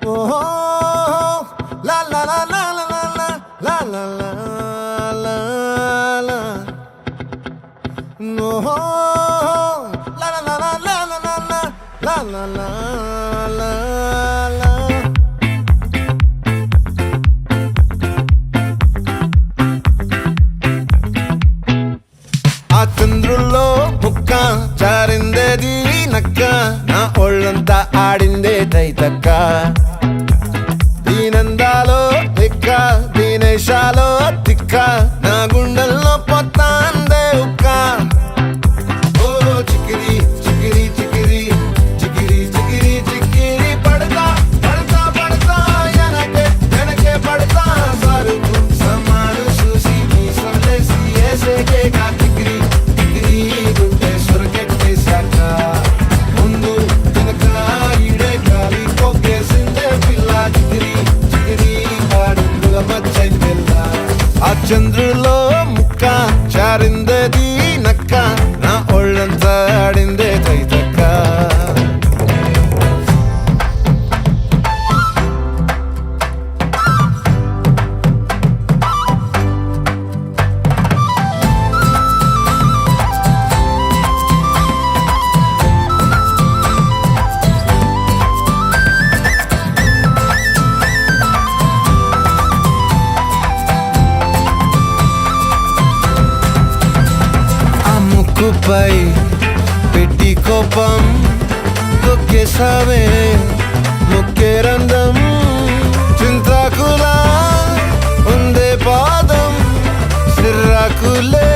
ఓహో లా లా లా లా లా లా లా లా లా లా ఓహో లా లా లా లా లా లా లా లా లా లా లా ఆ చంద్రుల్లో ముక్క చారిందేది నక్క నా ఒళ్ళంతా ఆడిందే తైతక్క దీనందాలో ఎక్క దీనేశాలో తిక్క నా గుండెల్లో పొత్తాందే ఉక్క ఓ చికిరి చికిరి చికిరి చికిరి చికిరి చికిరి పడతా పడతా పడతా ఎనకే ఎనకే పడతా సరుకు సమాలు చూసి మీ సొల్లేసి ఏసేకే కా చికిరి చికిరి గుండె సురకెట్టేశాక ముందు వెనక ఈడే గాలి కొక్కేసిందే పిల్ల చికిరి చికిరి ఆడుగుల మచ్చై పిల్ల ఆ చంద్రులో ముక్క చారిందేది నక్క నా ఒళ్ళంతా ఆడిందే తైతక్క ముక్కుపై పెట్టి కోపం తొక్కేసావే ముక్కే రంధం చింతాకులా ఉందే పాదం సిర్రాకులే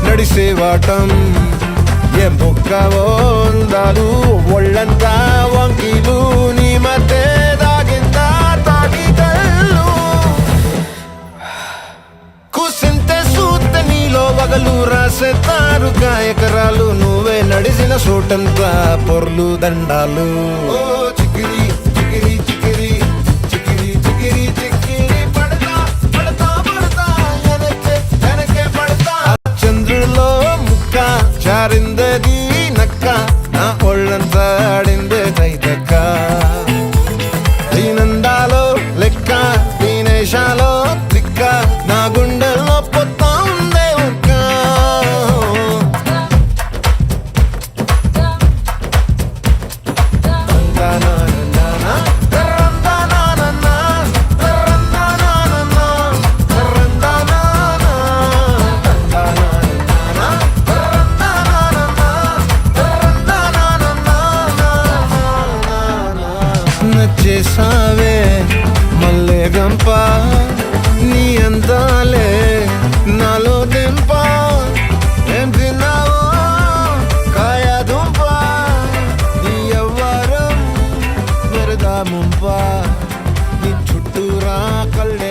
నడిసేవాటం ఏ ముక్కవో ఉందాలు ఒళ్ళంతా వంకీలు నీ మధ్య దాగిందా తాగి కళ్ళు కూసింతే సూత నీలో వగలు రాసేతారు గాయకరాలు నువ్వే నడిసిన సోటంతా పొర్లు దండాలు ఓ చికిరి చికిరి చికిరి చికిరి చికిరి చికిరి పడతా పడతా పడతా ఎనకే ఎనకే పడతా చంద్రులో ముక్క చారిందేది నక్క నా ఒళ్ళంతా ఆడిందే తైతక్క దీనందాలో లెక్క దీనేశాలో తిక్క నా గుండెల్లో పొత్తా ఉందే ఉక్క నచ్చేసావే మల్లె గంప నీ అందాలే నాలో దింప ఏం తిన్నావో కాయ దుంప నీ ఎవ్వరం మెరదా ముంప నీ చుట్టూరా కళ్ళ